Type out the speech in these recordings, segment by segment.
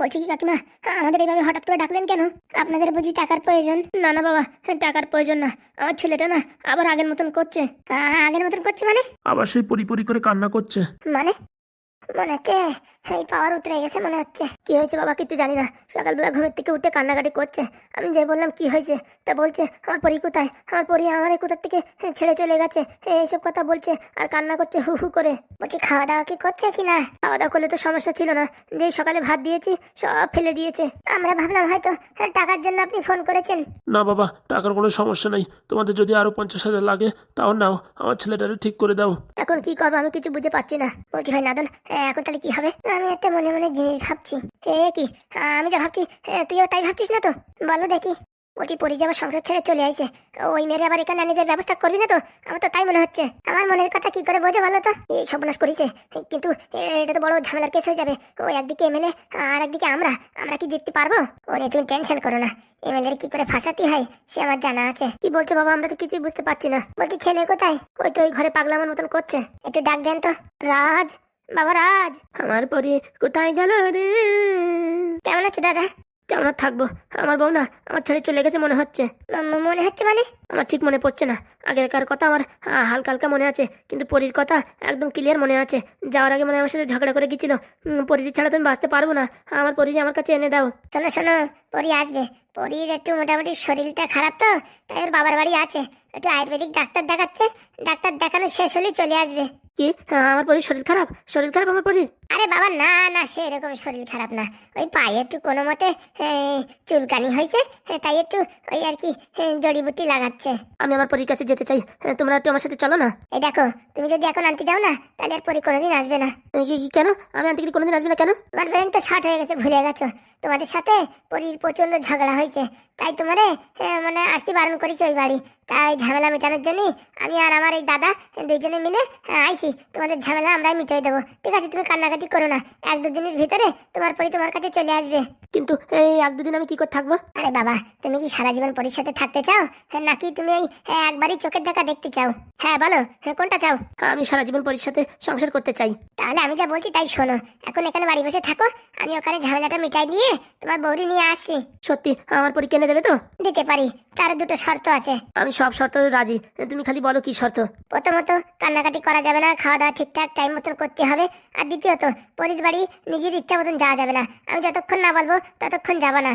বলছি কি কাকিমা, আমাদের এইভাবে হঠাৎ করে ডাকলেন কেন? আপনাদের বুঝি টাকার প্রয়োজন? না না বাবা, টাকার প্রয়োজন না। আমার ছেলেটা না আবার আগের মতন করছে। আগের মতন করছে মানে? আবার সেই পরি পরি করে কান্না করছে। মানে মনে হচ্ছে এই পাওয়ার উতরে গেছে মনে হচ্ছে। কি হয়েছে বাবা কিছু জানি না, সকালবেলা ঘুমের থেকে উঠে কান্নাকাটি করছে। আমি যে বললাম কি হয়েছে, তা বলছে আমার পরি কোথায়, আমার পরি আমার এই কোথার থেকে ছেড়ে চলে গেছে, এইসব কথা বলছে আর কান্না করছে হু হু করে। বলছি খাওয়া দাওয়া কি করছে কি না? খাওয়া দাওয়া করলে তো সমস্যা ছিল না, যেই সকালে ভাত দিয়েছি সব ফেলে দিয়েছে। আমরা ভাবলাম হয়তো টাকার জন্য আপনি ফোন করেছেন। না বাবা, টাকার কোনো সমস্যা নেই, তোমাদের যদি আরো 50,000 লাগে তাও নাও, আমার ছেলেটারে ঠিক করে দাও। এখন কি করবো আমি কিছু বুঝে পাচ্ছি না। বলছি ভাই নাদন, এখন তাহলে কি হবে? আমি একটা মনে মনে জিনিস ভাবছি। কি? আমি যা ভাবছি তুইও তাই ভাবছিস না তো? বলো দেখি। বলছি পরি যে আমার সংসার ছেড়ে চলে আইছে, ওই মেরে আবার এখানে নিজের ব্যবস্থা করবি না তো? আমার তো তাই মনে হচ্ছে। আমার মনের কথা কি করে বোঝো বলো তো? এই সর্বনাশ করেছে, কিন্তু এটা তো বড় ঝামেলার কেস হয়ে যাবে। ওই একদিকে এমএলএ আর একদিকে আমরা আমরা কি জিততে পারবো? ওরে তুমি টেনশন করো না, এমএলএ কি করে ফাঁসাতে হয় সে আমার জানা আছে। কি বলছো বাবা, আমরা তো কিছুই বুঝতে পারছি না। বলছি ছেলে কোথায়? ওই তো ওই ঘরে পাগলামের মতন করছে, একটু ডাক দেন তো। রাজ, বাবা রাজ, আমার পরি কোথায় গেল রে? কেমন আছে দাদা? কেমন আর থাকবো, আমার বউ না আমার ছেড়ে চলে গেছে মনে হচ্ছে। মনে হচ্ছে মানে? আমার ঠিক মনে পড়ছে না, আগেকার কথা আমার হালকা হালকা মনে আছে, কিন্তু পরীর কথা একদম ক্লিয়ার মনে আছে। যাওয়ার আগে মানে আমার সাথে ঝগড়া করে গেছিল, পরীর ছাড়া তুমি বাঁচতে পারবো না, আমার পরী আমার কাছে এনে দাও। শোনো শোনো, পরী আসবে। পরীর একটু মোটামুটি শরীরটা খারাপ তো, তাই ওর বাবার বাড়ি আছে, একটু আয়ুর্বেদিক ডাক্তার দেখাচ্ছে, ডাক্তার দেখানো শেষ হলেই চলে আসবে। কি? আমার পরীর শরীর খারাপ? শরীর খারাপ আমার পরীর? আরে বাবা না না, সে এরকম শরীর খারাপ না, ওই পায়ে একটু কোনো মতে চুলকানি হয়েছে, তাই একটু ওই আর কি জড়িবুটি লাগাচ্ছে। আমি আমার পরীর কাছে যেতে চাই, তোমরা একটু আমার সাথে চলো না। এই দেখো, তুমি যদি এখন আনতে যাও না তাহলে আর পরী কোনোদিন আসবে না। কেন? আমি আনতে গেলে কোনোদিন আসবে না কেন? তোমার ব্রেন তো শর্ট হয়ে গেছে, ভুলে গেছো। তোমাদের সাথে পরীর প্রচন্ড ঝগড়া হয়েছে, তাই তোমারে মানে আসতে বারণ করেছে ওই বাড়ি। তাই ঝামেলা মেটানোর জন্য আমি আর আমার এই দাদা দুইজনে মিলে আইছি, তোমাদের ঝামেলা আমরাই মিটিয়ে দেবো। ঠিক আছে, তুমি কান্নাকাটি করো না, 1-2 দিনের ভিতরে তোমার পরি তোমার কাছে চলে আসবে। কিন্তু এই 1-2 দিন আমি কি করে থাকবো? আরে বাবা, তুমি কি সারা জীবন পরির সাথে থাকতে চাও, নাকি তুমি এই একবারই চোখের দেখা দেখতে চাও? হ্যাঁ বলো, কোনটা চাও? আমি সারা জীবন পরির সাথে সংসার করতে চাই। তাহলে আমি যা বলছি তাই শোনো, এখন এখানে বাড়ি বসে থাকো, আমি ওখানে ঝামেলাটা মিটাই নিয়ে তোমার বৌরি নিয়ে আসছি। সত্যি আমার পরি কিনে দেবে তো? দিতে পারি, তার 2টো শর্ত আছে। আমি সব শর্ত রাজি, তুমি খালি বলো কি শর্ত। প্রথমত কান্নাকাটি করা যাবে না, খাওয়া দাওয়া ঠিকঠাক টাইম মতন করতে হবে। আর দ্বিতীয়ত পরির বাড়ি নিজের ইচ্ছা মতন যাওয়া যাবে না, আমি যতক্ষণ না বলবো ততক্ষণ যাবো না।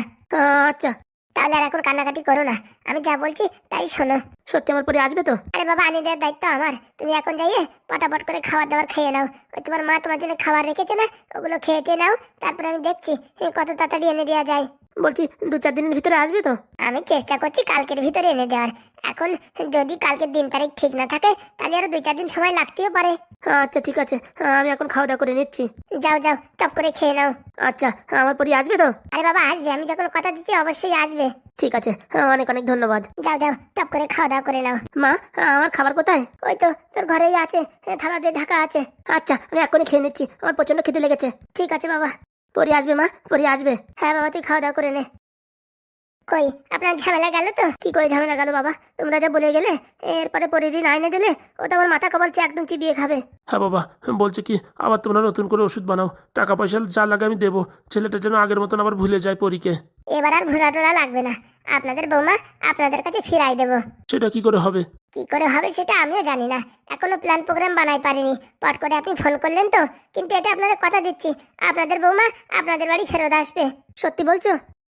আচ্ছা, তাহলে আর এখন কান্নাকাটি করো না, আমি যা বলছি তাই শোনো। সত্যি আমার পরে আসবে তো? আরে বাবা, আনি দেওয়ার দায়িত্ব আমার, তুমি এখন যাইয়ে পটাপট করে খাবার দাবার খেয়ে নাও। ওই তোমার মা তোমার জন্য খাবার রেখেছে না, ওগুলো খেয়ে নাও, তারপরে আমি দেখছি কত তাড়াতাড়ি এনে দেওয়া যায়। বলছি 2-4 দিনের ভিতরে আসবে তো? আমি চেষ্টা করছি কালকের ভিতরে এনে দেওয়ার। এখন যদি কালকের দিন তারিখ ঠিক না থাকে তাহলে আরো 2-4 দিন সময় লাগতেও পারে। আচ্ছা ঠিক আছে, আমি এখন খাওয়া দাওয়া করে নিচ্ছি। যাও যাও, টপ করে খেয়ে নাও। আচ্ছা, আমার পরি আসবে তো? আরে বাবা আসবে, আমি যখন কথা দিচ্ছি অবশ্যই আসবে। ঠিক আছে, অনেক অনেক ধন্যবাদ। যাও যাও, টপ করে খাওয়া দাওয়া করে নাও। মা, আমার খাবার কোথায়? ওই তো তোর ঘরেই আছে, থালা দিয়ে ঢাকা আছে। আচ্ছা, আমি এখনই খেয়ে নিচ্ছি, আমার প্রচন্ড খিদে লেগেছে। ঠিক আছে বাবা। পরি আসবে মা, পরি আসবে। হ্যাঁ বাবা, তুই খাওয়া দাওয়া করে নে। কই আপনার ঝামেলা গেল তো? কি করে ঝামেলা গেল বাবা, তোমরা যা বলে গেলে এরপরে পরিদিন আইনে দিলে, ও তো আমার মাথা কপালছে একদম চিবিয়ে খাবে। হ্যাঁ বাবা, বলছে কি আবার তোমরা নতুন করে ওষুধ বানাও, টাকা পয়সা যা লাগে আমি দেবো, ছেলেটা যেন আগের মতন আবার ভুলে যায় পরীকে। এবার আর ঘোরা টোরা লাগবে না, আপনাদের বৌমা আপনাদের কাছে ফিরাই দেবো। সেটা কি করে হবে? কি করে হবে সেটা আমিও জানি না, এখনো প্ল্যান প্রোগ্রাম বানাই পারিনি। পট করে আপনি ফোন করলেন তো, কিন্তু এটা আপনাদের কথা দিচ্ছি, আপনাদের বৌমা আপনাদের বাড়ি ফেরত আসবে। সত্যি বলছো?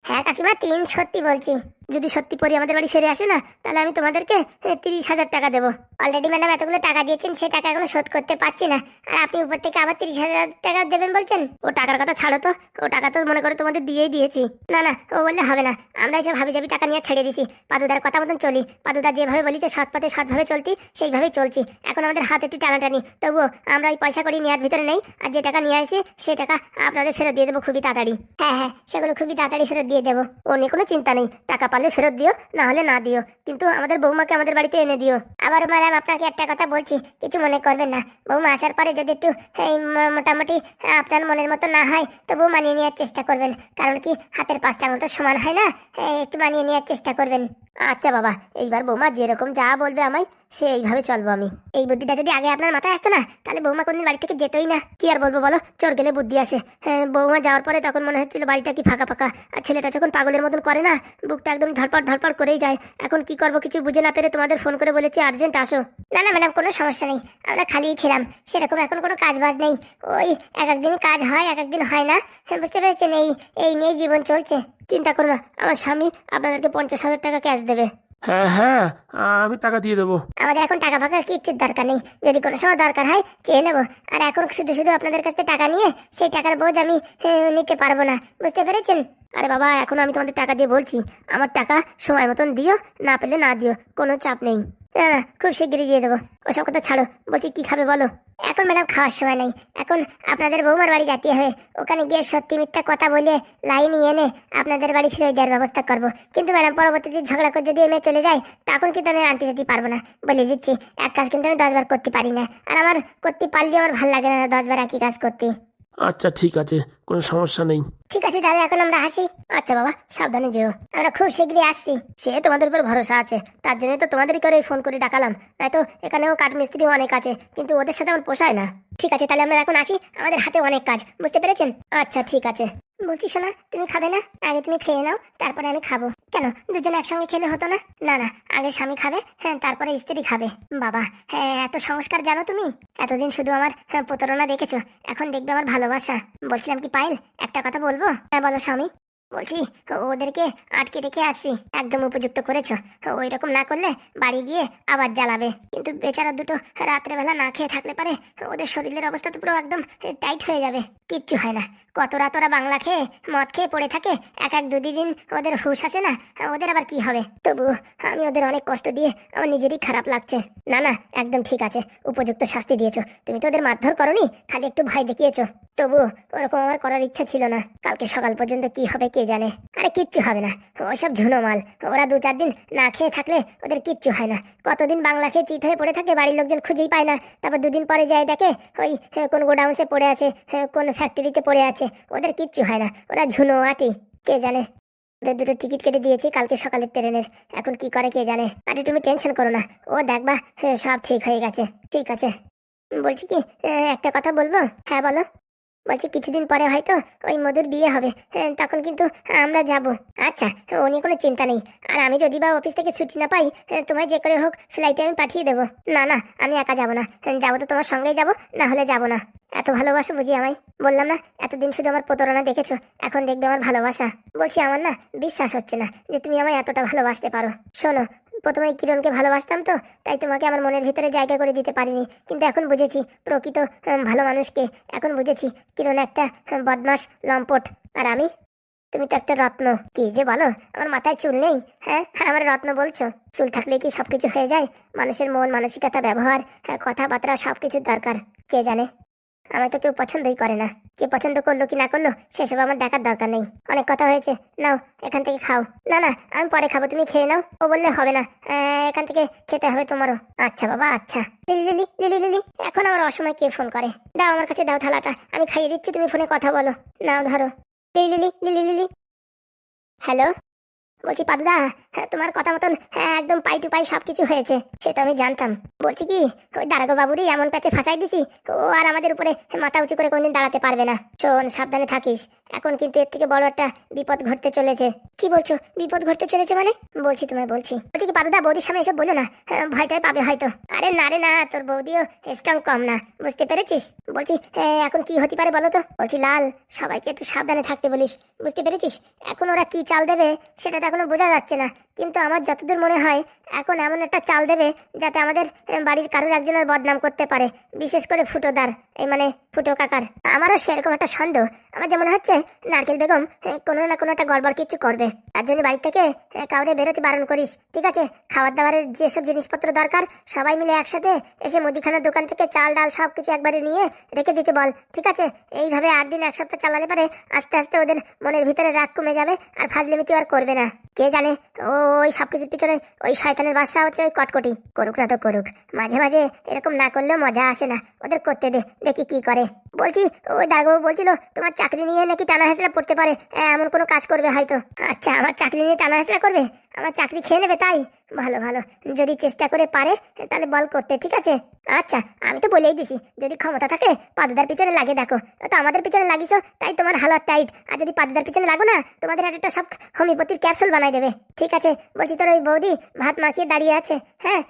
হ্যাঁ কাকিমা, সত্যি বলছি। যদি সত্যি পরি আমাদের বাড়ি ফিরে আসে না, তাহলে আমি তোমাদেরকে 30,000 টাকা দেবো। অলরেডি ম্যাডাম এতগুলো টাকা দিয়েছেন, সে টাকা এখনো শোধ করতে পারছি না, আর আপনি উপর থেকে আবার 30,000 টাকা দেবেন বলছেন। ও টাকার কথা ছাড়ো তো, ও টাকা তো মনে করে তোমাদের দিয়েই দিয়েছি। না না, ও বললে হবে না, আমরা এসে ভাবি যাবি টাকা নিয়ে ছেড়ে দিছি, পাদুদার কথা মতন চলি। পাদুদা যেভাবে বলিতে সৎ পথে সৎভাবে চলতি, সেইভাবেই চলছি। এখন আমাদের হাত একটু টানাটানি, তবুও আমরা এই পয়সা করি নেওয়ার ভিতরে নেই, আর যে টাকা নিয়ে আসি সে টাকা আপনাদের ফেরত দিয়ে দেবো খুবই তাড়াতাড়ি। হ্যাঁ হ্যাঁ, সেগুলো খুবই তাড়াতাড়ি ফেরত দিয়ে দেবো, ও নিয়ে কোনো চিন্তা নেই। টাকা পারলে ফেরত দিও, না হলে না দিও, কিন্তু আমাদের বৌমাকে আমাদের বাড়িতে এনে দিও। আবার ম্যাডাম আপনাকে একটা কথা বলছি, কিছু মনে করবেন না, বৌমা আসার পরে যদি একটু এই মোটামুটি আপনার মনের মতো না হয় তবু মানিয়ে নেওয়ার চেষ্টা করবেন, কারণ কি হাতের 5টা আঙুল তো সমান হয় না, একটু মানিয়ে নেওয়ার চেষ্টা করবেন। আচ্ছা বাবা, এইবার বৌমা যেরকম যা বলবে আমায় সে এইভাবে চলবো আমি। এই বুদ্ধিটা যদি আগে আপনার মাথায় আসতো না, তাহলে বৌমা কোনদিন বাড়ি থেকে যেতই না। কি আর বলবো বলো, চোর গেলে বুদ্ধি আসে। হ্যাঁ, বৌমা যাওয়ার পরে তখন মনে হচ্ছিল বাড়িটা কি ফাঁকা ফাঁকা, আর ছেলেটা যখন পাগলের মতন করে না, বুকটা একদম ধরপড় ধরপড় করেই যায়। এখন কি করবো কিছু বুঝে না পেরে তোমাদের ফোন করে বলেছি আর্জেন্ট আসো। না না ম্যাডাম, কোনো সমস্যা নেই, আমরা খালিই ছিলাম, সেরকম এখন কোনো কাজ বাজ নেই। ওই এক একদিনই কাজ হয়, এক একদিন হয় না। হ্যাঁ, বুঝতে পেরেছেন, এই নিয়ে জীবন চলছে। চিন্তা করো না, আমার স্বামী আপনাদেরকে 50,000 টাকা ক্যাশ দেবে। হ্যাঁ হ্যাঁ, আমি টাকা দিয়ে দেবো। আমাদের এখন টাকা ফাঁকা কিচ্ছুর দরকার নেই, যদি কোনো সময় দরকার হয় চেয়ে নেবো। আর এখন শুধু শুধু আপনাদের কাছে টাকা নিয়ে সেই টাকার বোঝ আমি নিতে পারবো না, বুঝতে পেরেছেন? আরে বাবা, এখন আমি তোমাদের টাকা দিয়ে বলছি, আমার টাকা সময় মতন দিও, না পেলে না দিও, কোনো চাপ নেই। না না, খুব শিগগিরই দিয়ে দেবো। ওসব কথা ছাড়ো, বলছি কি খাবে বলো? এখন ম্যাডাম খাওয়ার সময় নেই, এখন আপনাদের বৌমার বাড়ি যেতে হবে। ওখানে গিয়ে সত্যি মিথ্যা কথা বলে লাইন নিয়ে আপনাদের বাড়ি ফিরে দেওয়ার ব্যবস্থা করবো। কিন্তু ম্যাডাম পরবর্তীতে ঝগড়া করে যদি এমনি চলে যায়, তখন কিন্তু আমি আনতে যেতে পারবো না, বলে দিচ্ছি। এক কাজ কিন্তু আমি 10 বার করতে পারি না, আর আমার করতে পারলে আমার ভালো লাগে না 10 বার একই কাজ করতে। আচ্ছা ঠিক আছে, কোনো সমস্যা নেই। ঠিক আছে তাহলে এখন আমরা আসি। আচ্ছা বাবা, সাবধানে যেও, আমরা খুব শীঘ্রই আসছি। সে তোমাদের উপর ভরসা আছে, তার জন্য তো তোমাদেরই করে ফোন করে ডাকালাম, নয়তো এখানেও কাঠমিস্ত্রি অনেক আছে, কিন্তু ওদের সাথে আমার পোষায় না। ঠিক আছে তাহলে আমরা এখন আসি, আমাদের হাতে অনেক কাজ, বুঝতে পেরেছেন? আচ্ছা ঠিক আছে। বলছি শোনা, তুমি খাবে না? আগে তুমি খেয়ে নাও, তারপরে আমি খাবো। কেন, দুজনে একসঙ্গে খেলে হতো না? না না, আগে স্বামী খাবে, হ্যাঁ তারপরে স্ত্রী খাবে। বাবা, হ্যাঁ এত সংস্কার জানো তুমি? এতদিন শুধু আমার প্রতারণা দেখেছো, এখন দেখবে আমার ভালোবাসা। বলছিলাম কি পায়েল, একটা কথা বলবো? হ্যাঁ বলো স্বামী। বলছি ওদেরকে আটকে রেখে আসছি, একদম উপযুক্ত করেছো। ওই রকম না করলে বাড়ি গিয়ে আবার জ্বালাবে। কিন্তু বেচারা দুটো রাত্রেবেলা না খেয়ে থাকলে পারে, ওদের শরীরের অবস্থা তো পুরো একদম টাইট হয়ে যাবে। কিচ্ছু হয় না, কত রাত ওরা বাংলা খেয়ে মদ খেয়ে পড়ে থাকে, এক এক দুদিন ওদের হুঁশ আসে না, ওদের আবার কি হবে? তবু আমি ওদের অনেক কষ্ট দিয়ে আমার নিজেরই খারাপ লাগছে। না না, একদম ঠিক আছে, উপযুক্ত শাস্তি দিয়েছো। তুমি তো ওদের মারধর করনি, খালি একটু ভয় দেখিয়েছো। তবু ওরকম আমার করার ইচ্ছা ছিল না। কালকে সকাল পর্যন্ত কি হবে কে জানে। আরে কিচ্ছু হবে না, ওসব ঝুনো মাল। ওরা 2-4 দিন না খেয়ে থাকলে ওদের কিচ্ছু হয় না। কতদিন বাংলা খেয়ে চিত হয়ে পড়ে থাকে, বাড়ির লোকজন খুঁজেই পায় না। তারপর 2 দিন পরে যায় দেখে ওই কোন গোডাউন্সে পড়ে আছে, কোন ফ্যাক্টরিতে পড়ে আছে। ওদের কিচ্ছু হয় না, ওরা ঝুনো আটি, কে জানে। ওদের 2টো টিকিট কেটে দিয়েছি কালকে সকালের ট্রেনের, এখন কি করে কে জানে। আরে তুমি টেনশন করো না, ও দেখবা সব ঠিক হয়ে গেছে। ঠিক আছে। বলছি কি, একটা কথা বলবো? হ্যাঁ বলো। বলছি কিছুদিন পরে হয়তো ওই মধুর বিয়ে হবে, তখন কিন্তু আমরা যাব। আচ্ছা, ও নিয়ে কোনো চিন্তা নেই। আর আমি যদি বা অফিস থেকে ছুটি না পাই, তোমায় যে করে হোক ফ্লাইটে আমি পাঠিয়ে দেবো। না না, আমি একা যাব না, যাবো তো তোমার সঙ্গেই যাব, না হলে যাব না। এত ভালোবাসো বুঝি আমায়? বললাম না এতদিন শুধু আমার প্রতারণা দেখেছো, এখন দেখবে আমার ভালোবাসা। বলছি আমার না বিশ্বাস হচ্ছে না যে তুমি আমায় এতটা ভালোবাসতে পারো। শোনো, প্রথমে এই কিরণকে ভালোবাসতাম তো, তাই তোমাকে আমার মনের ভিতরে জায়গা করে দিতে পারিনি। কিন্তু এখন বুঝেছি প্রকৃত ভালো মানুষকে। এখন বুঝেছি কিরণ একটা বদমাস লম্পট, আর আমি, তুমি তো একটা রত্ন। কি যে বলো, আমার মাথায় চুল নেই? হ্যাঁ, আমার রত্ন বলছো? চুল থাকলে কি সবকিছু হয়ে যায়? মানুষের মন মানসিকতা, ব্যবহার, কথাবার্তা সবকিছুর দরকার। কে জানে, আমার তো কেউ পছন্দই করে না। কে পছন্দ করলো কি না করলো সেসব আমার দেখার দরকার নেই। অনেক কথা হয়েছে, নাও এখান থেকে খাও। না না, আমি পরে খাবো, তুমি খেয়ে নাও। ও বললে হবে না, এখান থেকে খেতে হবে তোমারও। আচ্ছা বাবা আচ্ছা। লিলি লিলি লিলি লিলি, এখন আমার অসময় কে ফোন করে? দাও আমার কাছে, দাও থালাটা, আমি খাইয়ে দিচ্ছি, তুমি ফোনে কথা বলো। নাও ধরো। Lily lily lily lily. Hello, বলছি পাদুদা, তোমার কথা মতন একদম পাই টু পাই সবকিছু হয়েছে, সে তো আমি জানতাম। বলছি কি, ওই দারোগা বাবুরই এমন প্যাচে ফাঁসাই দিছি, ও আর আমাদের উপরে মাথা উঁচু করে কোনদিন দাঁড়াতে পারবে না। শোন, সাবধানে থাকিস, এখন কিন্তু এর থেকে বড় একটা বিপদ ঘটতে চলেছে। কি বলছো, বিপদ ঘটতে চলেছে মানে? বলছি তোমায় বলছি কি পাদুদা, বৌদির সামনে এসব বলো না, ভয়টাই পাবে হয়তো। আরে না রে না, তোর বৌদিও স্ট্রং কম না, বুঝতে পেরেছিস? বলছি এখন কি হতে পারে বলো তো? বলছি লাল, সবাইকে একটু সাবধানে থাকতে বলিস, বুঝতে পেরেছিস? এখন ওরা কি চাল দেবে সেটা তো এখনো বোঝা যাচ্ছে না, কিন্তু আমার যতদূর মনে হয় এখন এমন একটা চাল দেবে যাতে আমাদের বাড়ির কারোর একজনের বদনাম করতে পারে, বিশেষ করে ফুটোদার, এই মানে ফুটো কাকার। আমারও সেরকম একটা সন্দেহ। আমার যেমন হচ্ছে নারকেল বেগম কোনো না কোনো একটা গড়বড় কিছু করবে। তার জন্য বাড়ি থেকে কাউরে বেরোতে বারণ করিস, ঠিক আছে? খাবার দাবারের যেসব জিনিসপত্র দরকার সবাই মিলে একসাথে এসে মুদিখানার দোকান থেকে চাল ডাল সব কিছু একবারে নিয়ে রেখে দিতে বল, ঠিক আছে? এইভাবে 8 দিন 1 সপ্তাহ চালালে পারে আস্তে আস্তে ওদের মনের ভিতরে রাগ কমে যাবে, আর ফাজলিমিতি আর করবে না। কে জানে, ওই সবকিছুর পিছনে ওই শয়তানের বাদশা হচ্ছে ওই কটকটি। করুক না তো করুক, মাঝে মাঝে এরকম না করলেও মজা আসে না, ওদের করতে দে, দেখি কি করে। বলছি ওই দারোগাবু বলছিল তোমার চাকরি নিয়ে নাকি টানা হেঁচড়া পড়তে পারে, এমন কোনো কাজ করবে হয়তো। আচ্ছা, আমার চাকরি নিয়ে টানা হেঁচড়া করবে, আমার চাকরি খেয়ে নেবে তাই? ভালো ভালো, যদি চেষ্টা করে পারে তাহলে বল করতে, ঠিক আছে? আচ্ছা, আমি তো বলেই দিছি যদি ক্ষমতা থাকে পাদুদার পিছনে লাগে দেখো, তো আমাদের পিছনে লাগিস তাই তোমার হালত টাইট, আর যদি পাদুদার পিছনে লাগো না তোমাদের একটা সব হোমিওপ্যাথির ক্যাপসুল বানাই দেবে। ঠিক আছে, বলছি তোর ওই বৌদি ভাত মাখিয়ে দাঁড়িয়ে আছে, হ্যাঁ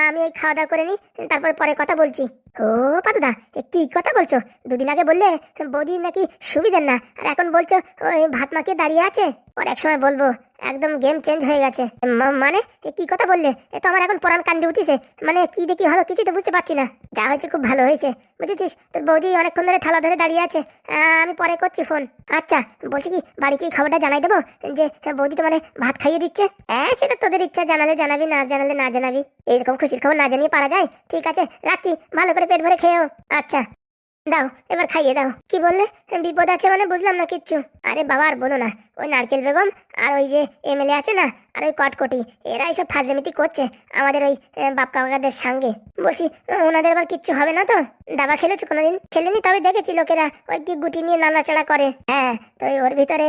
আমি ওই খাওয়া দাওয়া করে নিই, তারপরে পরে কথা বলছি। ও পাদুদা, কি কথা বলছো? দুদিন আগে বললে বৌদি নাকি সুবিধার না, আর এখন বলছো ওই ভাত মাখিয়ে দাঁড়িয়ে আছে। ওর এক সময় বলবো একদম গেম চেঞ্জ হয়ে গেছে। মানে কি কথা বললে? এ তো আমার এখন পরাণ কান্দে উঠিছে, মানে কি দেখি হলো কিছু তো বুঝতে পারছি না। যা হয়েছে খুব ভালো হয়েছে, বুঝেছিস? তোর বৌদি অনেকক্ষণ ধরে থালা ধরে দাঁড়িয়ে আছে, আমি পরে করছি ফোন। আচ্ছা, বলছি কি বাড়ি কি খবরটা জানাই দেবো যে বৌদি তো মানে ভাত খাইয়ে দিচ্ছে? হ্যাঁ, সেটা তোদের ইচ্ছা, জানালে জানাবি, না জানালে না জানাবি। এইরকম খুশির খবর না জানিয়ে পারা যায়? ঠিক আছে, রাখছি, ভালো করে পেট ভরে খেয়েও। আচ্ছা দাও, এবার খাইয়ে দাও। কি বললে? বিপদ আছে মানে বুঝলাম না কিচ্ছু। আরে বাবা আর বলো না, ওই নারকেল বেগম আর ওই যে এমএলএ আছে না, আর ওই কটকটি, এরা এইসব ফাজলামিতি করছে আমাদের ওই বাপ কাকাদের সঙ্গে। বলছি ওনাদের আবার কিচ্ছু হবে না তো? দাবা খেলেছো কোনোদিন? খেলেনি, তবে দেখেছি লোকেরা ওই কি গুটি নিয়ে নাড়াচাড়া করে। হ্যাঁ, তো ওর ভিতরে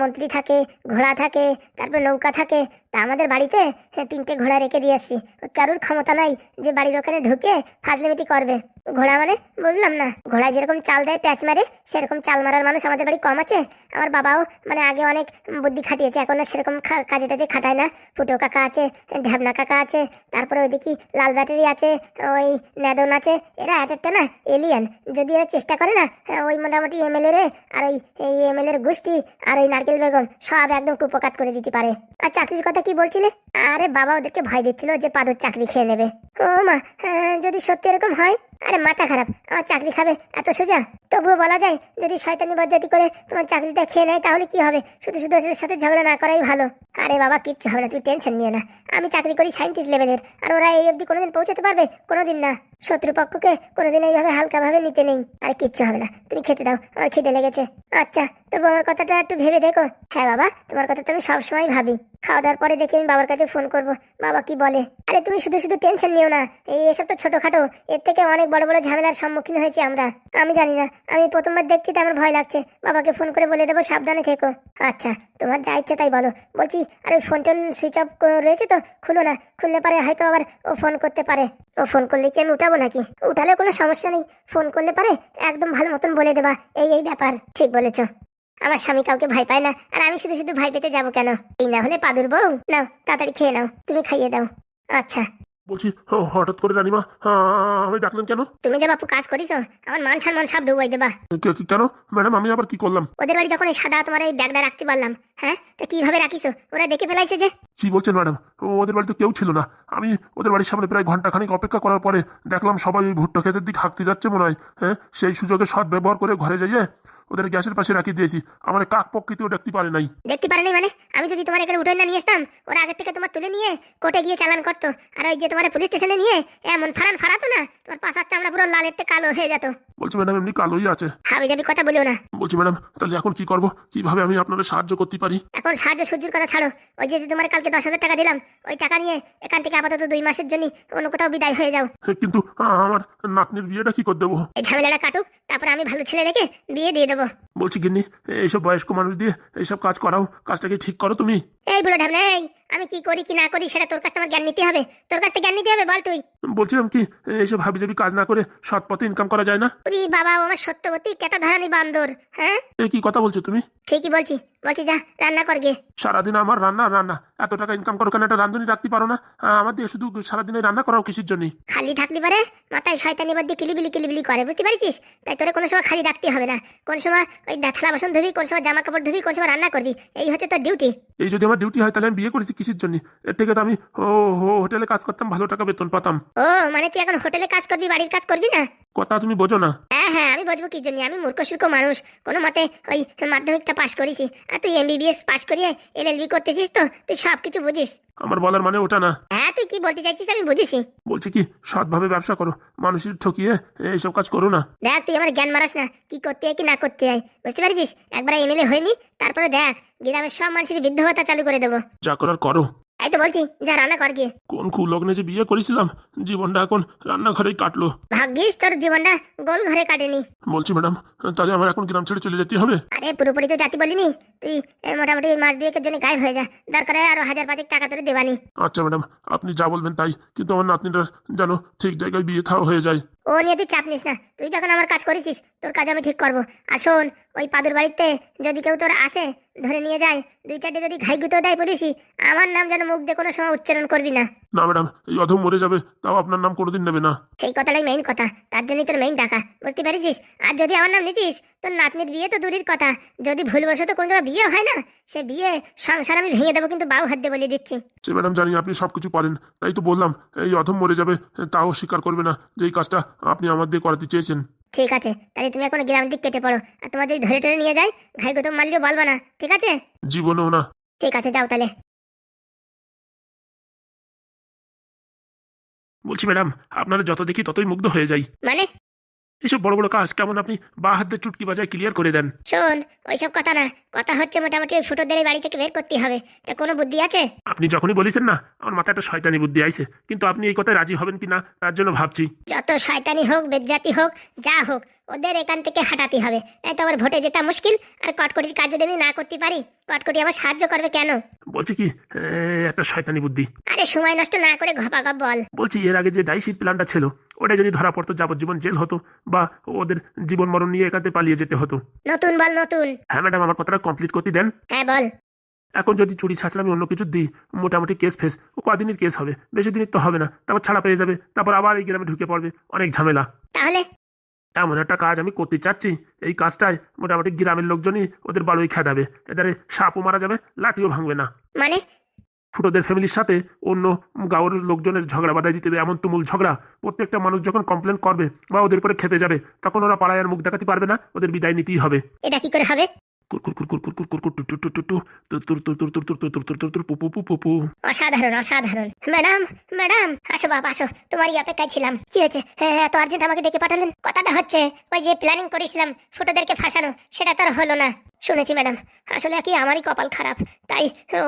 মন্ত্রী থাকে, ঘোড়া থাকে, তারপর নৌকা থাকে। তা আমাদের বাড়িতে 3টে ঘোড়া রেখে দিয়ে আসছি, কারুর ক্ষমতা নাই যে বাড়ির ওখানে ঢুকে ফাজলামিতি করবে। ঘোড়া মানে বুঝলাম না। ঘোড়ায় যেরকম চাল দেয় প্যাঁচ মারে, সেরকম চাল মারার মানুষ আমাদের বাড়ি কম আছে। আমার বাবাও মানে আগে অনেক বুদ্ধি খাটিয়েছে, এখন না সেরকম কাজে টাজে খাটায় না। ফুটো কাকা আছে, ঢ্যাবনা কাকা আছে, তারপরে ওই দেখি লাল ব্যাটারি আছে, ওই নেদন আছে। এরা একটা না এলিয়ান, যদি এরা চেষ্টা করে না ওই মোটামুটি এমএলএ রে আর ওই এমএলএ এর গোষ্ঠী আর ওই নারকেল বেগম সব একদম কুপকাত করে দিতে পারে। আর চাকরির কথা কি বলছিলে? আরে বাবা ওদেরকে ভয় দিচ্ছিল যে পাদুর চাকরি খেয়ে নেবে। ও মা, যদি সত্যি এরকম হয়? আরে মাথা খারাপ, আমার চাকরি খাবে এত সোজা? তবুও বলা যায় যদি শয়তানি বজ্জাতি করে তোমার চাকরিটা খেয়ে নেয় তাহলে কি হবে? শুধু শুধু ওদের সাথে ঝগড়া না করাই ভালো। আরে বাবা কিচ্ছু হবে না, তুমি টেনশন নিয়ে না। আমি চাকরি করি সায়েন্টিস্ট লেভেলের, আর ওরা এই অবধি কোনোদিন পৌঁছাতে পারবে? কোনোদিন না। শত্রুপক্ষকে কোনোদিন এইভাবে হালকাভাবে নিতে নেই। আরে কিচ্ছু হবে না, তুমি খেতে দাও, আমার খিদে লেগেছে। আচ্ছা, তবু আমার কথাটা একটু ভেবে দেখো। হ্যাঁ বাবা, তোমার কথা তো আমি সবসময় ভাবি। খাওয়া দাওয়ার পরে দেখি আমি বাবার কাছে ফোন করব, বাবা কি বলে। আরে তুমি শুধু শুধু টেনশন নিও না, এসব তো ছোটখাটো, এর থেকে অনেক বড় বড় ঝামেলার সম্মুখীন হয়েছি আমরা। আমি জানি না, আমি প্রথমবার দেখছি তো আমার ভয় লাগছে। বাবাকে ফোন করে বলে দেবো সাবধানে থেকো। আচ্ছা, তোমার যা ইচ্ছা তাই বলো। বলছি আর ওই ফোন টোন সুইচ অফ রয়েছে তো? খুলো না, খুললে পারে হয়তো আবার ও ফোন করতে পারে। ও ফোন করলে কি আমি উঠাবো নাকি? উঠালে কোনো সমস্যা নেই, ফোন করলে পারে একদম ভালো মতন বলে দেবা এই ব্যাপার। ঠিক বলেছো, আমার স্বামী কাউকে ভয় পায় না, আর আমি শুধু শুধু ভয় পেতে যাবো কেন? এই না হলে পাদুর বউ। নাও তাড়াতাড়ি খেয়ে নাও, তুমি খাইয়ে দাও। আচ্ছা, বলছি হঠাৎ করে রানিমা আমি ডাকলেন কেন? তুমি যে বাপু কাজ করিস, আমার মান সম্মান সব ডুবাই দেবা। কেন ম্যাডাম, আমি আবার কি করলাম? ওদের বাড়ি যখন এই সাদা তোমার এই ব্যাগটা রাখতে পারলাম, হ্যাঁ তা কিভাবে রাখিস? ওরা দেখে ফেলাইছে যে। কি বলছেন ম্যাডাম? ওদের বাড়িতে কেউ ছিল না। আমি ওদের বাড়ির সামনে প্রায় ঘন্টাখানিক অপেক্ষা করার পরে দেখলাম সবাই ওই ভুট্টা ক্ষেতের দিকে হাঁকতে যাচ্ছে মনে হয়। হ্যাঁ, সেই সুযোগে সৎ ব্যবহার করে ঘরে যাইয়ে ওদের গ্যাসের পাশে রাখিয়ে দিয়েছি। আমার কাক প্রকৃতিও দেখতে পারে নাই। দেখতে পারে নাই মানে? আমি যদি তোমার এখানে উঠে না নিয়ে আসতাম, ওরা আগের থেকে তোমার তুলে নিয়ে কোর্টে গিয়ে চালান করতো, আর ওই যে তোমার পুলিশ স্টেশনে নিয়ে এমন ফাড়াতো না, তোমার পাশার চামড়া পুরো লালের থেকে কালো হয়ে যেত। বলছি ম্যাডাম এমনি কালোই আছে। হাবি যাবি কথা বলিও না। বলছি ম্যাডাম তাহলে এখন কি করবো? কিভাবে আমি আপনাদের সাহায্য করতে পারি? এখন সাহায্য সূর্যের কথা ছাড়ো। ওই যে তোমার কালকে 10,000 টাকা দিলাম, ওই টাকা নিয়ে এখান থেকে আপাতত 2 মাসের জন্য অন্য কোথাও বিদায় হয়ে যাও। কিন্তু আমার নাতনির বিয়েটা কি করে দেবো? এই ঝামেলাটা কাটুক, তারপরে আমি ভালো ছেলে রেখে বিয়ে দিয়ে দেবো। বলছি গিন্নি, এইসব বয়স্ক মানুষ দিয়ে এইসব কাজ করাও, কাজটাকে ঠিক করো তুমি। এই বুড়ো ঢামনা, আমি কি করি কি না করি সেটা তোর কাছ থেকে আমার জ্ঞান নিতে হবে। তোর কাছ থেকে জ্ঞান নিতে হবে, বল তুই। বলছিলাম কি, এইসব হাবিজাবি কাজ না করে সৎ পথে ইনকাম করা যায় না? ওরে বাবা, আমার সত্যবতী কেতা ধরানি বান্দর। হ্যাঁ, কি কথা বলছো তুমি? ঠিকই বলছি যা রান্না কর গে। সারাদিন আমার রান্না এত টাকা ইনকাম করো কেন? একটা রাঁধুনি রাখতে পারো না? আমার দিয়ে শুধু সারাদিনে রান্না করাও কিসের জন্য? খালি থাকলি পারে মাথায় শয়তানি বাদ দিয়ে কিলিবিলি করে, বুঝতে পারছিস? তাই তোরে কোনো সময় খালি রাখতে হবে না। কোন সময় ওই থালা বাসন ধুবি, কোন সময় জামা কাপড় ধুবি, কোন সময় রান্না করবি, এই হচ্ছে তোর ডিউটি। এই যদি আমার ডিউটি হয় তাহলে আমি বিয়ে করেছি কিসের জন্য? এর থেকে তো আমি হোটেলে কাজ করতাম, ভালো টাকা বেতন পেতাম। ও মানে তুই এখন হোটেলে কাজ করবি, বাড়ির কাজ করবি না? কথা তুমি বোঝো না? হ্যাঁ, আমি বুঝবো কি জন্য? আমি মূর্খ সূর্খ মানুষ, কোনো মতে ওই মাধ্যমিকটা পাশ করেছি, আর তুই এমবিবিএস পাশ করিয়ে এলএলবি করতেছিস, তো তুই সব কিছু বুঝিস। আমার বলার মানে ওটা না। হ্যাঁ, তুই কি বলতে চাইছিস আমি বুঝেছি। বলছি কি, সৎভাবে ব্যবসা করো, মানুষের ঠকিয়ে এইসব কাজ করো না। দেখ, তুই আমার জ্ঞান মারাস না, কি করতে হয় কি না করতে হয়, বুঝতে পারছিস? একবার এমএলএ হয়নি, তারপরে দেখ গ্রামের সব মানুষের বৃদ্ধ ভাতা চালু করে দেবো। যা করার করো। তাই তো বলছি যা রান্না কর গিয়ে। কোন কুলগ্নে যে বিয়ে করেছিলাম, জীবনটা এখন রান্নাঘরেই কাটলো। ভাগ্যিস তোর জীবনটা গোল ঘরে কাটেনি। বলছি ম্যাডাম, তাহলে আমার এখন গ্রাম ছেড়ে চলে যেতে হবে? আরে পুরোপুরি তো জাতি বলিনি, তুই মোটামুটি মাস দুয়েকের জন্য গায়েব হয়ে যা, দরকার হয় আরো 1000-5 টাকা তোরে দেবানি। আচ্ছা ম্যাডাম, আপনি যা বলবেন তাই, কিন্তু আমার নাতনিটা যেন ঠিক জায়গায় বিয়ে থাও হয়ে যায়। ও নিয়ে তুই চাপ নিস না, তুই যখন আমার কাজ করেছিস তোর কাজ আমি ঠিক করবো। আর শোন, ওই পাদুর বাড়িতে যদি কেউ তোর আসে ধরে নিয়ে যায়, 2-4টে যদি ঘাই গুঁতো দেয় পুলিশি, আমার নাম যেন মুখ দিয়ে কোনো সময় উচ্চারণ করবি না। না ম্যাডাম, এই অধম মরে যাবে তাও আপনার নাম কোনোদিন নেবে না। সেই কথাটাই মেইন কথা, তার জন্যই তোর মেইন টাকা, বুঝতে পেরেছিস? আর যদি আমার নাম নিতিস, তোর নাতনির বিয়ে তো দূরের কথা, যদি ভুলবশত কোনো জায়গায় বিয়ে হয় না, সে বিয়ে সংসার আমি ভেঙে দেবো, কিন্তু বাউ হাত দিয়ে বলে দিচ্ছি। সে ম্যাডাম জানি আপনি সবকিছু পারেন, তাই তো বললাম এই অধম মরে যাবে তাও স্বীকার করবে না যে এই কাজটা আপনি আমার দিয়ে করাতে চেয়েছেন। ঠিক আছে, তাহলে তুমি এখন গ্রামের দিক কেটে পড়ো, আর তোমার যদি ধরে টরে নিয়ে যায় ঘাই গুঁতো মারলেও বলবা না, ঠিক আছে? জীবনেও না। ঠিক আছে, যাও তাহলে। বলছি ম্যাডাম, আপনারা যত দেখি ততই মুগ্ধ হয়ে যাই। মানে? এইসব বড় বড় কাজ কেমন আপনি বা হাত দিয়ে চুটকি বাজায় ক্লিয়ার করে দেন। শোন, ওইসব কথা না, কথা হচ্ছে মোটামুটি ওই ফুটোদের এই বাড়ি থেকে বের করতে হবে। তা কোনো বুদ্ধি আছে? আপনি যখনই বলেছেন না, আমার মাথায় একটা শয়তানি বুদ্ধি আইছে, কিন্তু আপনি এই কথায় রাজি হবেন কিনা তার জন্য ভাবছি। যত শয়তানি হোক, বেজ্জাতি হোক, যা হোক, ওদের এখান থেকে হাঁটাতে হবে, এই তো আবার ভোটে যেটা মুশকিল। আর কটকটির কাজ যদি আমি না করতে পারি, কটকটি আবার সাহায্য করবে কেন? বলছি কি, একটা শয়তানি বুদ্ধি। আরে সময় নষ্ট না করে ঘপাঘপ বল। বলছি এর আগে যে ডাইশিট প্ল্যানটা ছিল, ওটা যদি ধরা পড়তো যাবজ্জীবন জেল হতো, বা ওদের জীবন মরণ নিয়ে এখান থেকে পালিয়ে যেতে হতো। নতুন বল, নতুন। হ্যাঁ ম্যাডাম, আমার কথাটা কমপ্লিট করতে দেন। হ্যাঁ বল। এখন যদি চুরি ছাঁচলামি অন্য কিছু দিই, মোটামুটি কেস ফেস ও কদিনের কেস হবে, বেশি দিনের তো হবে না, তারপর ছাড়া পেয়ে যাবে, তারপর আবার এই গ্রামে ঢুকে পড়বে, অনেক ঝামেলা। তাহলে? এমন একটা কাজ আমি করতে চাচ্ছি, এই কাজটায় মোটামুটি গ্রামের লোকজনই ওদের বাড়ি খেদাবে, এদারে সাপও মারা যাবে, লাঠিও ভাঙবে না। মানে? ফুটোদের ফ্যামিলির সাথে অন্য গাঁওয়ের লোকজনের ঝগড়া বাঁধাই দিতে হবে, এমন তুমুল ঝগড়া, প্রত্যেকটা মানুষ যখন কমপ্লেন করবে বা ওদের উপরে খেপে যাবে, তখন ওরা পাড়ায় আর মুখ দেখাতে পারবে না, ওদের বিদায় নিতেই হবে। এটা কি করে হবে? অসাধারণ, অসাধারণ। ম্যাডাম, ম্যাডাম, আসো বাপ আসো, তোমারই অপেক্ষায় ছিলাম। কি হয়েছে? হ্যাঁ, এত আর্জেন্ট আমাকে ডেকে পাঠালেন? কথাটা হচ্ছে, ওই যে প্ল্যানিং করেছিলাম ফুটোদেরকে ফাঁসানো, সেটা তো আর হলো না। শুনেছি ম্যাডাম, আসলে কি আমারই কপাল খারাপ, তাই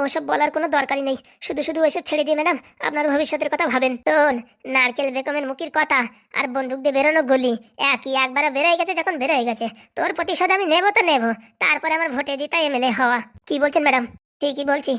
ওসব বলার কোনো দরকারই নেই। শুধু শুধু ওইসব ছেড়ে দিয়ে ম্যাডাম আপনার ভবিষ্যতের কথা ভাবেন। শোন, নারকেল বেগমের মুখের কথা আর বন্দুক দিয়ে বেরোনো গুলি একই, একবারও বেরোয় গেছে, যখন বেরোয় গেছে তোর প্রতিশোধ আমি নেবো তো নেবো, তারপরে আমার ভোটে জিতা এমএলএ হওয়া। কি বলছেন ম্যাডাম? ঠিকই বলছি।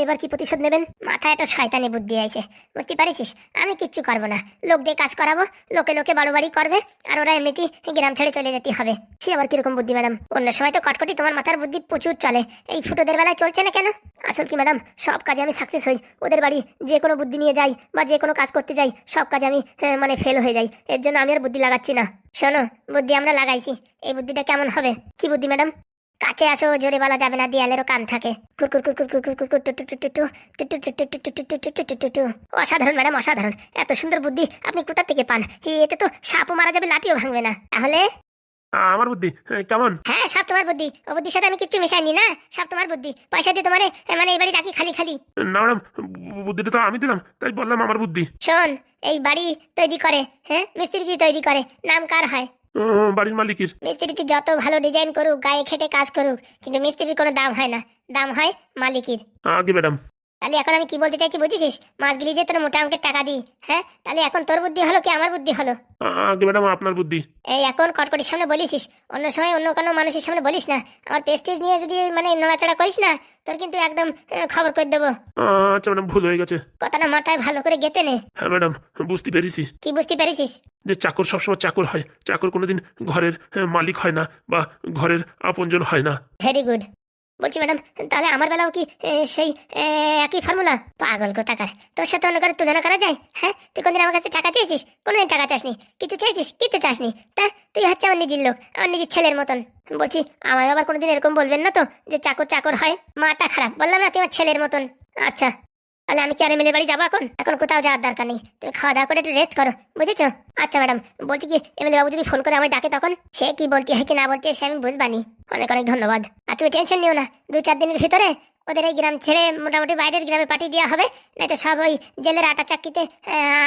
এবার কি প্রতিশোধ নেবেন? মাথায় একটা শয়তানি বুদ্ধি আছে, বুঝতে পারিস? আমি কিচ্ছু করবো না, লোক দিয়ে কাজ করাবো, লোকে লোকে বাড়ি করবে, আর ওরা এমনিতেই গ্রাম ছেড়ে চলে যেতে হবে। সে আবার কিরকম বুদ্ধি ম্যাডাম? অন্য সময় তো কটকটি তোমার মাথার বুদ্ধি প্রচুর চলে, এই ফুটোদের বেলায় চলছে না কেন? আসল কি ম্যাডাম, সব কাজে আমি সাকসেস হই, ওদের বাড়ি যে কোনো বুদ্ধি নিয়ে যাই বা যে কোনো কাজ করতে যাই, সব কাজে আমি মানে ফেল হয়ে যাই। এর জন্য আমি আর বুদ্ধি লাগাচ্ছি না। শোনো, বুদ্ধি আমরা লাগাইছি, এই বুদ্ধিটা কেমন হবে? কি বুদ্ধি ম্যাডাম? কাছে আসো, জোরে বলা যাবে না, দেয়ালেরও কান থাকে। অসাধারণ ম্যাডাম, অসাধারণ। এত সুন্দর বুদ্ধি আপনি কোথা থেকে পান? এতে তো সাপও মারা যাবে, লাঠিও ভাঙবে না। তাহলে আমার বুদ্ধি কেমন? হ্যাঁ, সব তোমার বুদ্ধি, ও বুদ্ধির সাথে আমি কিচ্ছু মিশাইনি না, সব তোমার বুদ্ধি। পয়সা দিয়ে তোমারে মানে এই বাড়ি রাখি খালি খালি। না ম্যাডাম, বুদ্ধিটা তো আমি দিলাম, তাই বললাম আমার বুদ্ধি। শোন, এই বাড়ি তৈরি করে, হ্যাঁ, মিস্ত্রি দিয়ে তৈরি করে, নাম কার হয়? বাড়ির মালিকের। মিস্ত্রিটি যত ভালো ডিজাইন করুক, গায়ে খেটে কাজ করুক, কিন্তু মিস্ত্রির কোনো দাম হয় না, দাম হয় মালিকের। আগে ম্যাডাম। তাহলে এখন আমি কি বলতে চাইছি বুঝেছিস? মাসগুলি যে তোর মোটা অঙ্কের টাকা দিই, হ্যাঁ, তাহলে এখন তোর বুদ্ধি হলো কি আমার বুদ্ধি হলো? আগে ম্যাডাম আপনার বুদ্ধি। এই এখন কটকটির সামনে বলিস, অন্য সময় অন্য কোনো মানুষের সামনে বলিস না। আমার পেস্টিজ নিয়ে যদি মানে নড়াচড়া করিস না, তোর কিন্তু একদম খবর করে দেবো। আচ্ছা ম্যাডাম, ভুল হয়ে গেছে। কথাটা মাথায় ভালো করে গেঁথে নে। হ্যাঁ ম্যাডাম, বুঝতে পেরেছি। কি বুঝতে পেরেছিস? যে চাকর সবসময় চাকর হয়, চাকর কোনোদিন ঘরের মালিক হয় না বা ঘরের আপনজন হয় না। Very good. বলছি ম্যাডাম, তাহলে আমার বেলাও কি সেই একই ফর্মুলা? পাগল কোথাকার, তোর সাথে অন্য কারো তুলনা করা যায়? হ্যাঁ, তুই কোনদিন আমার কাছে টাকা চেয়েছিস? কোনোদিন টাকা চাসনি। কিছু চেয়েছিস? কিছু চাসনি। তা তুই হচ্ছে আমার নিজের লোক, আমার নিজের ছেলের মতন। বলছি আমায় আবার কোনোদিন এরকম বলবেন না তো যে চাকর চাকর হয়? মাটা খারাপ, বললাম না তুই আমার ছেলের মতন। আচ্ছা, তাহলে আমি কি আর এমএলএ বাড়ি যাবো? এখন এখন কোথাও যাওয়ার দরকার নেই, তুমি খাওয়া দাওয়া করে একটু রেস্ট করো, বুঝেছো? আচ্ছা ম্যাডাম, বলছি কি এমএলএ বাবু যদি ফোন করে আমায় ডাকে, তখন সে কি বলতে হয় কি না বলতে সে আমি বুঝবানি। অনেক অনেক ধন্যবাদ। আর তুমি টেনশন নিও না, 2-4 দিনের ভিতরে ওদের এই গ্রাম ছেড়ে মোটামুটি বাইরের গ্রামে পাঠিয়ে দেওয়া হবে, নয়তো সব ওই জেলের আটা চাক্কিতে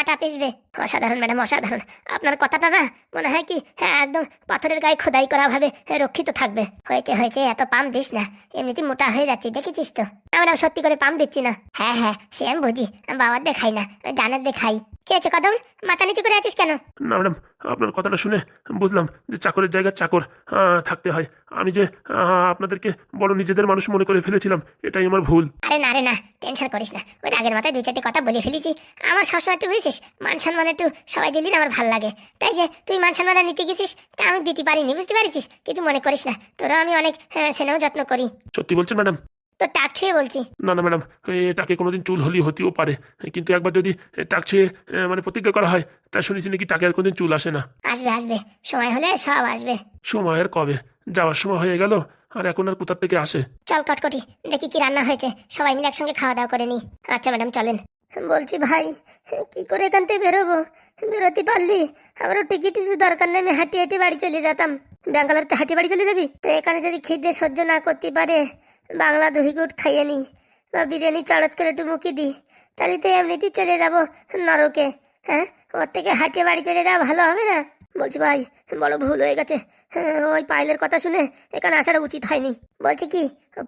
আটা পিসবে। অসাধারণ ম্যাডাম, অসাধারণ। আপনার কথাটা না মনে হয় কি একদম পাথরের গায়ে খোদাই করা ভাবে রক্ষিত থাকবে। হয়েছে হয়েছে, এত পাম দিস না, এমনিতে মোটা হয়ে যাচ্ছি দেখেছিস তো। আমরা সত্যি করে পাম দিচ্ছি না। হ্যাঁ হ্যাঁ, সে আমি বুঝি, বাবার দেখাই না, ওই গানের দেখাই। কি আছে কদম, মাথা নিচু করে আছিস কেন? না ম্যাডাম, আপনার কথাটা শুনে বুঝলাম যে চাকরের জায়গায় চাকর থাকতে হয়। আমি যে আপনাদেরকে বড় নিজেদের মানুষ মনে করে ফেলেছিলাম, এটাই আমার ভুল। আরে না রে না, টেনশন করিস না। ওই আগের মাথায় দুই চারটে কথা বলে ফেলেছি। আমার সবসময় একটু বুঝছিস, মান সম্মান একটু সবাই দিলি না আমার ভাল লাগে। তাই যে তুই মান সম্মান নিতে গেছিস, তা আমি দিতে পারিনি, বুঝতে পারিস? কিছু মনে করিস না, তোরা আমি অনেক স্নেহ যত্ন করি। সত্যি বলছেন ম্যাডাম? তো টাক ছুঁয়ে বলছি। না না ম্যাডাম, এটাকে কোনোদিন চুল হলি হতেও পারে, কিন্তু একবার যদি টাক ছুঁয়ে মানে প্রতিজ্ঞা করা হয়, তা শুনেছি নাকি টাকে আর কোনোদিন চুল আসে না। আসবে আসবে, সময় হলে সব আসবে। সময় আর কবে, যাওয়ার সময় হয়ে গেল, আর এখন আর কোথার থেকে আসে। চল কটকটি, দেখি কি রান্না হয়েছে, সবাই মিলে একসঙ্গে খাওয়া দাওয়া করে নি। আচ্ছা ম্যাডাম চলেন। বলছি ভাই, কি করে এখান থেকে বেরোবো? বেরোতে পারলি আমারও টিকিট দরকার নেই, আমি হাঁটিয়ে হাঁটিয়ে বাড়ি চলে যেতাম। ব্যাঙ্গালোরতে হাঁটিয়ে বাড়ি চলে যাবি তো? এখানে যদি খিদে সহ্য না করতে পারে, বাংলা দহিগুট খাইয়ে নি বা বিরিয়ানি চড়ত করে একটু মুখি দিই, তাহলে তো এমনিতেই চলে যাবো নরকে। হ্যাঁ, ওর থেকে হাঁটিয়ে বাড়ি চলে যাওয়া ভালো হবে না? বলছি ভাই, বড় ভুল হয়ে গেছে। ওই পায়েলের কথা শুনে এখানে আসাটা উচিত হয়নি। বলছি কি,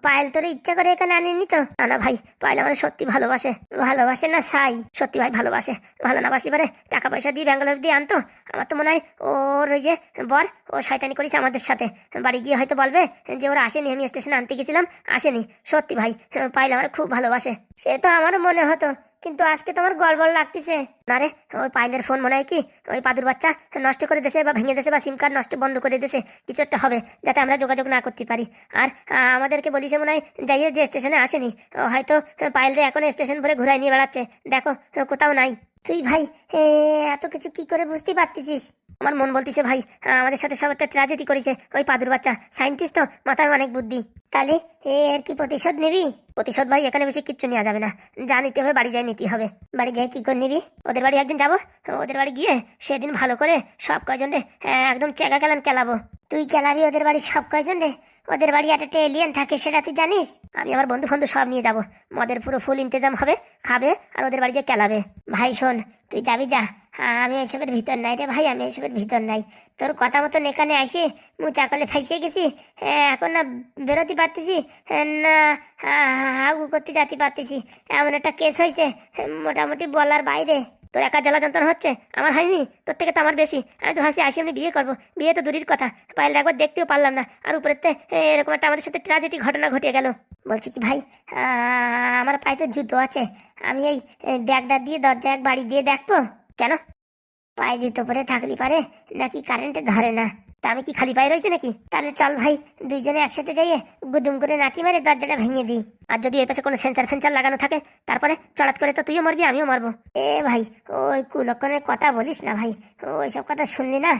পায়েল তোর ইচ্ছা করে এখানে আনিনি তো? না না ভাই, পায়েল আমার সত্যি ভালোবাসে। ভালোবাসে না ছাই? সত্যি ভাই ভালোবাসে। ভালো না বাসলি পারে টাকা পয়সা দিয়ে ব্যাঙ্গালোর দিয়ে আনতো। আমার তো মনে হয় ওর ওই যে বর, ও শয়তানি করেছে আমাদের সাথে। বাড়ি গিয়ে হয়তো বলবে যে ওরা আসেনি, আমি স্টেশনে আনতে গেছিলাম, আসেনি। সত্যি ভাই, পায়েল আমার খুব ভালোবাসে। সে তো আমারও মনে হতো, কিন্তু আজকে তোমার গড়বড় লাগতেছে। না রে, ওই পাইলের ফোন মনে হয় কি ওই পাদুর বাচ্চা নষ্ট করে দিয়েছে বা ভেঙে দিয়েছে বা সিম কার্ড নষ্ট বন্ধ করে দিয়েছে, কিছু একটা হবে যাতে আমরা যোগাযোগ না করতে পারি। আর আমাদেরকে বলিছে মনে হয় যাইয়ে যে স্টেশনে আসেনি, হয়তো পাইলরে এখন স্টেশন ভরে ঘুরাই নিয়ে বেড়াচ্ছে, দেখো কোথাও নাই। তুই ভাই এত কিছু কি করে বুঝতে পারতেছিস? আমার মন বলতেছে ভাই, আমাদের সাথে সব একটা ট্র্যাজেডি করেছে ওই পাদুর বাচ্চা। সায়েন্টিস্ট তো, মাথায় অনেক বুদ্ধি। তাহলে এর কি প্রতিশোধ নিবি? প্রতিশোধ ভাই এখানে বেশি কিচ্ছু নেওয়া যাবে না, যা নিতে হবে বাড়ি যাই নিতে হবে। বাড়ি যাই কি করে নিবি? ওদের বাড়ি একদিন যাবো, ওদের বাড়ি গিয়ে সেদিন ভালো করে সব কয়জন রে একদম চেগা কেলান কেলাবো। তুই কেলাবি ওদের বাড়ির সব কয়জন রে? ওদের বাড়ি একটা এলিয়েন থাকে, সেটা তুই জানিস? আমি আমার বন্ধু বন্ধু সব নিয়ে যাব, মদের পুরো ফুল ইন্তজাম হবে, খাবে আর ওদের বাড়ি যে কেলাবে। ভাই শোন, তুই যাবি যা, আমি এসবের ভিতর নাই রে ভাই, আমি এসবের ভিতর নাই। তোর কথা মতন এখানে আসি চাকলে ফাইসে গেছি, এখন না বেরোতে পারতেছি না, হাগু করতে যেতে পারতেছি। এমন একটা কেস হয়েছে মোটামুটি বলার বাইরে। তোর একা জ্বালা যন্ত্রণা হচ্ছে, আমার হয়নি? তোর থেকে তো আমার বেশি। আমি তো হাসি আসি আমি বিয়ে করবো, বিয়ে তো দূরের কথা, পায়েল একবার দেখতেও পারলাম না, আর উপরেতে এরকম একটা আমাদের সাথে ট্র্যাজেডি ঘটনা ঘটে গেল। বলছি কি ভাই, আমার পায়ে তো জুতো আছে, আমি এই ব্যাগটা দিয়ে দরজা এক বাড়ি দিয়ে দেখবো। কেন? পায়ে জুতো পরে থাকলি পারে নাকি কারেন্টে ধরে না? তা আমি কি খালি পায়ে রয়েছে নাকি? তাহলে চল ভাই, দুইজনে একসাথে যাইয়ে গুদুম করে নাতি মেরে দরজাটা ভেঙে দিই। আর যদি এর পাশে কোনো সেন্সার ফেন্সার লাগানো থাকে, তারপরে চড়াত করে তো তুইও মরবি আমিও মরবো। ভাই, ওই কুলক্ষণের কথা বলিস না ভাই, ওইসব কথা শুনলি না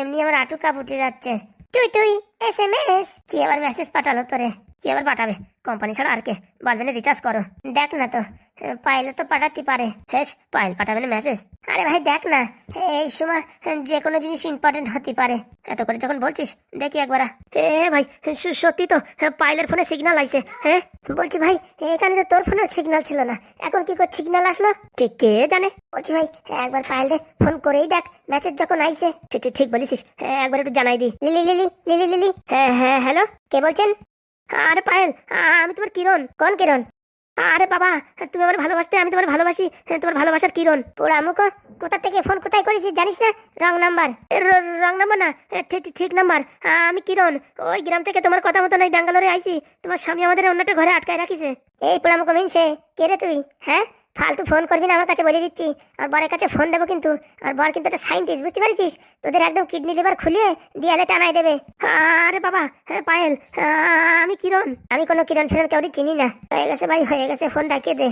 এমনি আমার আটু কাপুটে যাচ্ছে। তুই তুই SMS কি আবার মেসেজ পাঠালো তোরে? কি আবার পাঠাবে? কোম্পানি ছাড়া আর কে বলবে না রিচার্জ করো? দেখ না তো, পাইলে তো পাঠাতে পারে। হেস, পাইল পাঠাবে না মেসেজ? আরে ভাই দেখ না, এই সময় যে কোনো জিনিস ইম্পর্টেন্ট হতে পারে। এত করে যখন বলছিস দেখি একবার। ভাই সত্যি তো পাইলের ফোনে সিগন্যাল আইছে। হ্যাঁ বলছি ভাই, এখানে তো তোর ফোনে সিগন্যাল ছিল না, এখন কি করে সিগন্যাল আসলো? ঠিক কে জানে। বলছি ভাই একবার পাইলে ফোন করেই দেখ, মেসেজ যখন আইছে। ঠিক ঠিক বলিস, একবার একটু জানাই দি। লিলি লিলি লিলি লিলি, হ্যাঁ হ্যাঁ হ্যালো, কে বলছেন? আরে পায়েল, আমি তোমার কিরণ। কোন কিরণ? আরে বাবা, তুমি আমার ভালোবাসতে, আমি তোমার ভালোবাসি, তোমার ভালোবাসার কিরণ। পোড়া মুখো, কোথা থেকে ফোন কোথায় করেছিস জানিস না? Wrong number. রং নাম্বার না, ঠিক নাম্বার। আমি কিরণ, ওই গ্রাম থেকে তোমার কথা মতো নাই ব্যাঙ্গালোরে আইছি। তোমার স্বামী আমাদের অন্য একটা ঘরে আটকায় রাখিছে। এই পোড়া মুখো মিনছে, কে রে তুই? হ্যাঁ, ফালতু ফোন করবি না আমার কাছে, বলে দিচ্ছি। আর বরের কাছে ফোন দেবো কিন্তু, আর বর কিন্তু একটা সাইন্টিস্ট, বুঝতে পারছিস? তোদের একদম কিডনি লিভার খুলিয়ে দিয়ালে টানাই দেবে। আরে বাবা, পায়েল, আমি কিরণ। আমি কোনো কিরণ ফিরণ কাউরি চিনি না। হয়ে গেছে ভাই, হয়ে গেছে, ফোন ডাকিয়ে দে।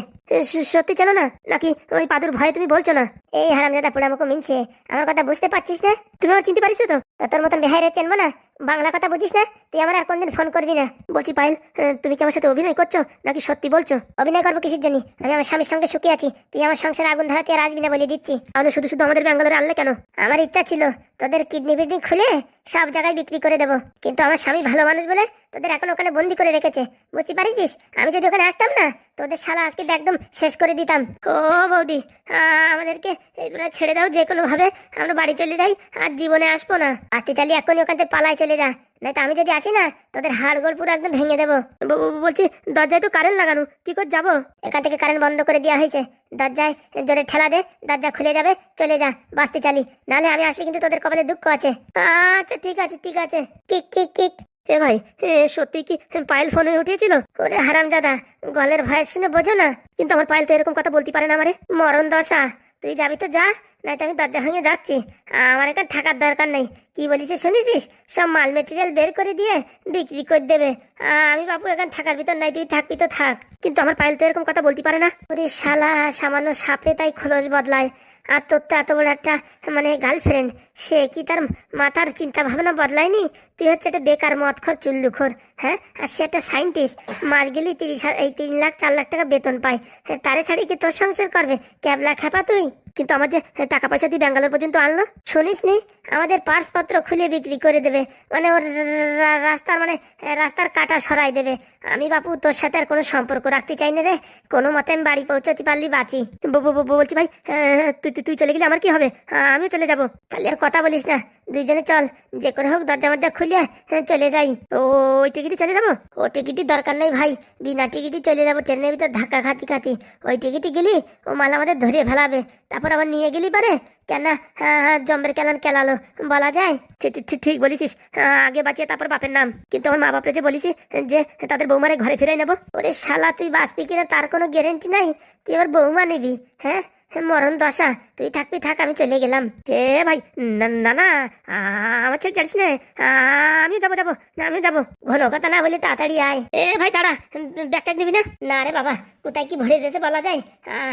সত্যি জানো না নাকি ওই পাদুর ভয়ে তুমি বলছো না? এই হারামজাদা পোড়ামুখো মিনছে, আমার কথা বুঝতে পারছিস না? তুমি আমার চিনতে পারিস তো? তোর মতন বেহাইরে চেনবো না, বাংলা কথা বুঝিস না তুই, আমার আর কোনদিন ফোন করবি না। বলছি পায়েল, তুমি কি আমার সাথে অভিনয় করছো নাকি সত্যি বলছো? অভিনয় করবো কিসের জন্য? আমি আমার স্বামীর সঙ্গে সুখী আছি, তুই আমার সংসারে আগুন ধরাতে আর আসবি? আসবি না বলে দিচ্ছি। তাহলে শুধু শুধু আমাদের ব্যাঙ্গালোরে আনলে কেন? আমার ইচ্ছা ছিল তোদের কিডনি ফিডনি খুলে সব জায়গায় বিক্রি করে দেবো, কিন্তু আমার স্বামী ভালো মানুষ বলে তোদের এখন ওখানে বন্দি করে রেখেছে, বুঝতে পারিস? আমি যদি ওখানে আসতাম না, তোদের শালা আজকে একদম শেষ করে দিতাম। ও বৌদি, আমাদেরকে এইগুলো ছেড়ে দাও, যে কোনো ভাবে আমরা বাড়ি চলে যাই, আর জীবনে আসবো না। আসতে চালিয়ে এখনই ওখান থেকে পালায় চলে যা, নাই তো আমি যদি আসি না, তোদের হাড়গোড় পুরো একদম ভেঙে দেবো। বলছি দরজায় তো কারেন্ট লাগানো, কি করে যাবো? এখান থেকে কারেন্ট বন্ধ করে দেওয়া হয়েছে, দরজায় জোরে ঠেলা দে, দরজা খুলে যাবে, চলে যা, বাঁচতে চালি। নাহলে আমি আসলে কিন্তু তোদের কপালে দুঃখ আছে। আচ্ছা ঠিক আছে ঠিক আছে। Kick kick kick. এ ভাই, সত্যি কি পায়েল ফোনে উঠিয়েছিল? ওরে হারামজাদা, গলের ভয়েস শুনে বোঝো না? কিন্তু আমার পায়েল তো এরকম কথা বলতে পারে না আমারে। মরণ দশা, তুই যাবি তো যা, নাই তো আমি দরজা ভেঙে যাচ্ছি। আমার এখানে থাকার দরকার নেই। কি বলিস শুনেছিস? সব মাল মেটেরিয়াল বের করে দিয়ে বিক্রি করে দেবে। আমি বাবু এখানে থাকার ভিতর নাই, তুই থাকবি তো থাক। কিন্তু আমার পায়েল তো এরকম কথা বলতে পারে না। ওরে শালা, সামান্য সাপে তাই খোলস বদলায়, আর তোর তো এত বড় একটা মানে গার্লফ্রেন্ড, সে কি তার মাথার চিন্তা ভাবনা বদলায়নি? তুই হচ্ছে একটা বেকার মদখোর চুল্লুখোর, হ্যাঁ? আর সে একটা সাইন্টিস্ট, মাস গেলি 3 লাখ 4 লাখ টাকা বেতন পায়। তারে ছাড়ি কি তোর সংসার করবে? ক্যাবলা খেপা তুই। কিন্তু আমার যে টাকা পয়সা দিয়ে ব্যাঙ্গালোর পর্যন্ত আনলো, শুনিস নি? আমাদের পার্সপত্র খুলে বিক্রি করে দেবে, মানে ওর রাস্তার কাটা সরাই দেবে। আমি বাপু তোর সাথে আর কোনো সম্পর্ক রাখতে চাই না রে। কোনো মতে আমি বাড়ি পৌঁছতে পারলি বাঁচি। বলছি ভাই, তুই চলে গেলে আমার কি হবে? আমিও চলে যাব। তাহলে আর কথা বলিস না, দুইজনে চল, যে করে হোক দরজা মরজা খুলে চলে যাই। ওই টিকিটই চলে যাবো? ও টিকিটই দরকার নেই ভাই, বিনা টিকিটই চলে যাবো। ট্রেনের ভিতর ধাক্কা খাতি ওই টিকিটই গেলি ও মাল আমাদের ধরিয়ে ফেলাবে, তারপর আবার নিয়ে গেলি পারে কেন? জম্বের কেলান কেলালো বলা যায়। ঠিক বলিস, আগে বাঁচিয়ে তারপর বাপের নাম। কিন্তু আমার মা বাপরে যে বলিস যে তাদের বৌমারে ঘরে ফিরাই নেবো, ওরে শালা তুই বাঁচবি কিনা তার কোনো গ্যারেন্টি নাই। তুই আবার বৌমা নিবি? হ্যাঁ, মরণ দশা, তুই থাকবি থাক, আমি চলে গেলাম। হে ভাই, না না না, আমার ছেলে জানিস না, আমিও যাবো। ঘন কথা না বলে তাড়াতাড়ি আয়। এ ভাই দাঁড়া, ব্যাগটা নিবি না? না রে বাবা, কোথায় কি ভরে দিয়েছে বলা যায়?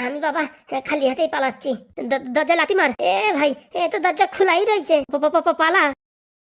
আমি বাবা খালি হাতেই পালাচ্ছি। দরজা লাথি মার। এ ভাই, এ তো দরজা খোলাই রয়েছে, পালা।